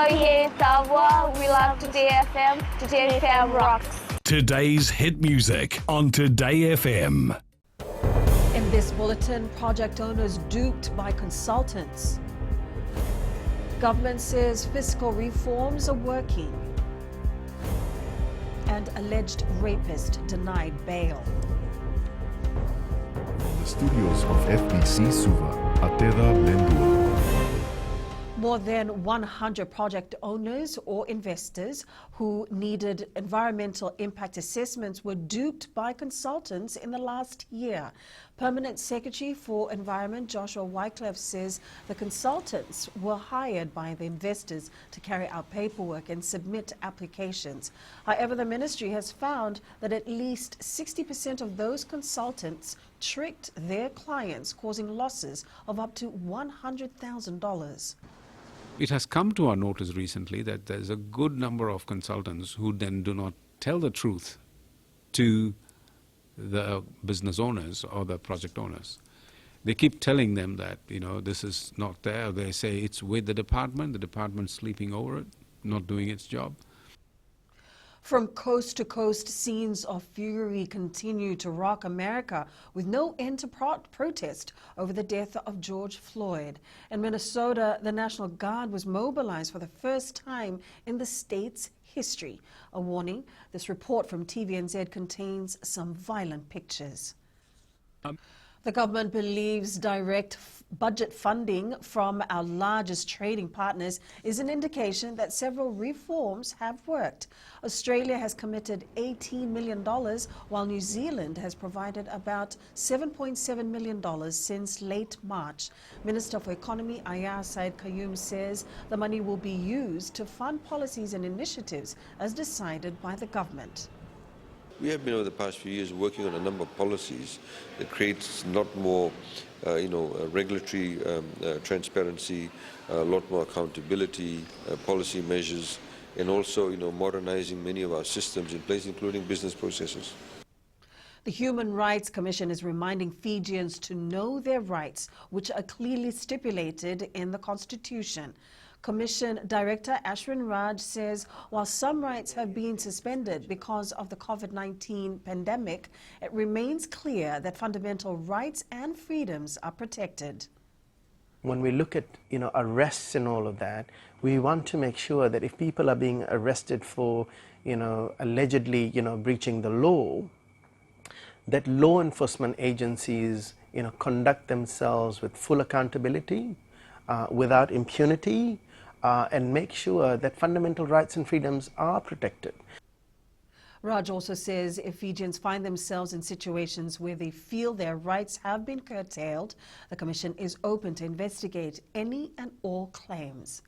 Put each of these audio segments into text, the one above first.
Soyez savoir, we love Today FM. Today FM rocks. Today's hit music on Today FM. In this bulletin, project owners duped by consultants. Government says fiscal reforms are working. And alleged rapist denied bail. From the studios of FBC Suva, Atera Lendua. More than 100 project owners or investors who needed environmental impact assessments were duped by consultants in the last year. Permanent Secretary for Environment Joshua Wycliffe says the consultants were hired by the investors to carry out paperwork and submit applications. However, the ministry has found that at least 60% of those consultants tricked their clients, causing losses of up to $100,000. It has come to our notice recently that there's a good number of consultants who then do not tell the truth to the business owners or the project owners. They keep telling them that, this is not there. They say it's with the department's sleeping over it, not doing its job. From coast to coast, scenes of fury continue to rock America with no end to protest over the death of George Floyd. In Minnesota, the National Guard was mobilized for the first time in the state's history. A warning, this report from TVNZ contains some violent pictures. The government believes direct budget funding from our largest trading partners is an indication that several reforms have worked. Australia has committed $18 million, while New Zealand has provided about $7.7 million since late March. Minister for Economy Ayar Said Qayyum says the money will be used to fund policies and initiatives as decided by the government. We have been over the past few years working on a number of policies that creates a lot more, regulatory transparency, a lot more accountability, policy measures, and also, modernizing many of our systems in place, including business processes. The Human Rights Commission is reminding Fijians to know their rights, which are clearly stipulated in the Constitution. Commission Director Ashwin Raj says while some rights have been suspended because of the COVID-19 pandemic, it remains clear that fundamental rights and freedoms are protected. When we look at arrests and all of that, we want to make sure that if people are being arrested for allegedly breaching the law, that law enforcement agencies conduct themselves with full accountability, without impunity, and make sure that fundamental rights and freedoms are protected. Raj also says if Fijians find themselves in situations where they feel their rights have been curtailed, the Commission is open to investigate any and all claims.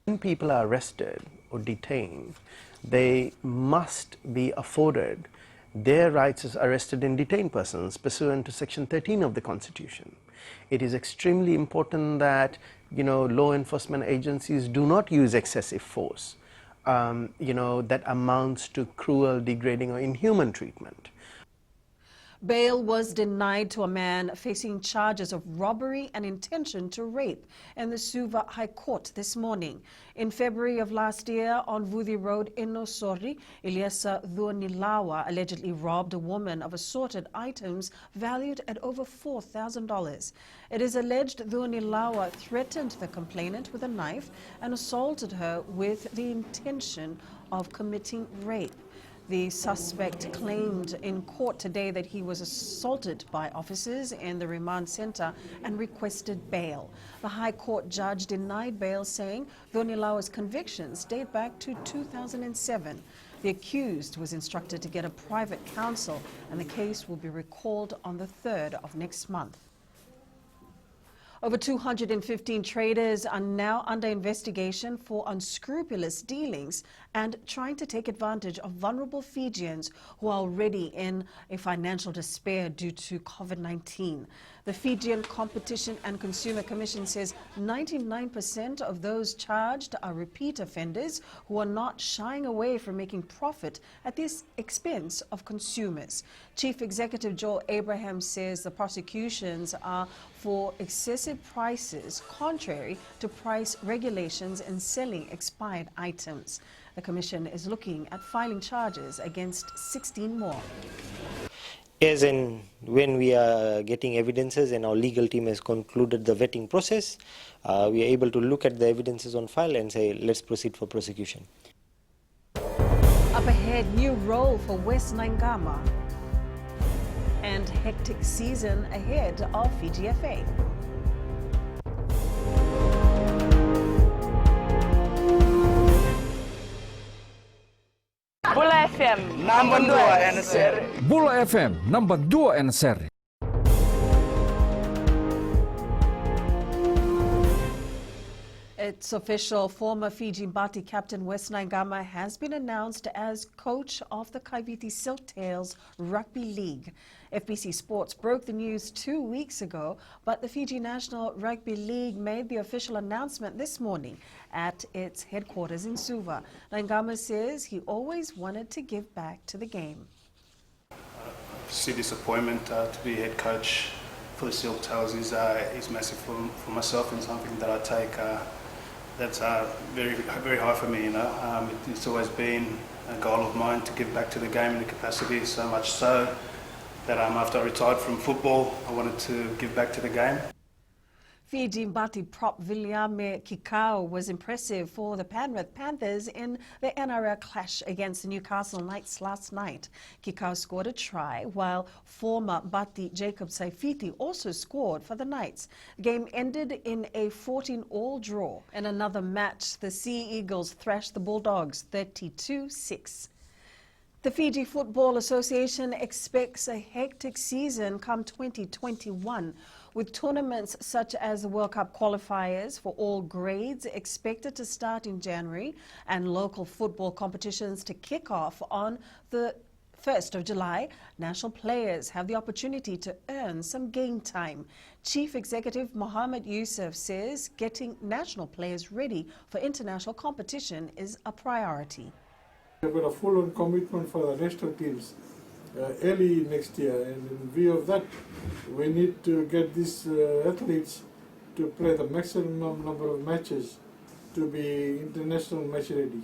When people are arrested or detained, they must be afforded their rights as arrested and detained persons pursuant to Section 13 of the Constitution. It is extremely important that law enforcement agencies do not use excessive force, that amounts to cruel, degrading, or inhuman treatment. Bail was denied to a man facing charges of robbery and intention to rape in the Suva High Court this morning. In February of last year on Vuthi Road in Nosori, Eliasa Dhuanilawa allegedly robbed a woman of assorted items valued at over $4,000. It is alleged Dhuanilawa threatened the complainant with a knife and assaulted her with the intention of committing rape. The suspect claimed in court today that he was assaulted by officers in the remand center and requested bail. The High Court judge denied bail, saying Dhuanilawa's convictions date back to 2007. The accused was instructed to get a private counsel, and the case will be recalled on the 3rd of next month. Over 215 traders are now under investigation for unscrupulous dealings and trying to take advantage of vulnerable Fijians who are already in a financial despair due to COVID-19. The Fijian Competition and Consumer Commission says 99% of those charged are repeat offenders who are not shying away from making profit at the expense of consumers. Chief Executive Joel Abraham says the prosecutions are for excessive prices contrary to price regulations and selling expired items. The Commission is looking at filing charges against 16 more. As and when we are getting evidences and our legal team has concluded the vetting process, we are able to look at the evidences on file and say, let's proceed for prosecution. Up ahead, new role for West Naingama and hectic season ahead of FIGIFA. Bula FM Number 2 NSR. Bula FM number 2 NSR. It's official, former Fiji Mbati captain West Naingama has been announced as coach of the Kaiviti Silktails Rugby League. FBC Sports broke the news 2 weeks ago, but the Fiji National Rugby League made the official announcement this morning at its headquarters in Suva. Naingama says he always wanted to give back to the game. See, disappointment to be head coach for the Silktails is massive for myself, and something that I take that's very high for me. It's always been a goal of mine to give back to the game in the capacity, so much so that after I retired from football, I wanted to give back to the game. Fiji Mbati prop Viliame Kikau was impressive for the Penrith Panthers in the NRL clash against the Newcastle Knights last night. Kikau scored a try, while former Mbati Jacob Saifiti also scored for the Knights. The game ended in a 14-all draw. In another match, the Sea Eagles thrashed the Bulldogs 32-6. The Fiji Football Association expects a hectic season come 2021, with tournaments such as the World Cup qualifiers for all grades expected to start in January and local football competitions to kick off on the 1st of July. National players have the opportunity to earn some game time. Chief Executive Mohammed Yusuf says getting national players ready for international competition is a priority. We've got a full-on commitment for the rest of teams early next year, and in view of that, we need to get these athletes to play the maximum number of matches to be international match ready.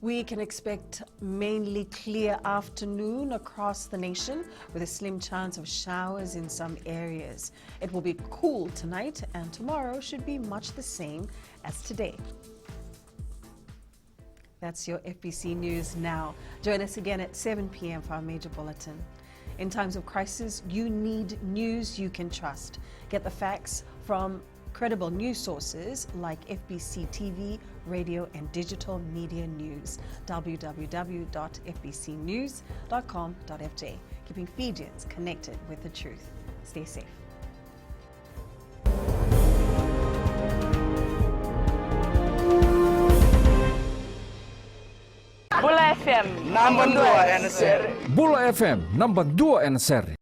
We can expect mainly clear afternoon across the nation with a slim chance of showers in some areas. It will be cool tonight, and tomorrow should be much the same as today. That's your FBC News now. Join us again at 7 p.m. for our major bulletin. In times of crisis, you need news you can trust. Get the facts from credible news sources like FBC TV, radio and digital media news. www.fbcnews.com.fj. Keeping Fijians connected with the truth. Stay safe. Bula FM Number 2 NSR. Bula FM number 2 NSR.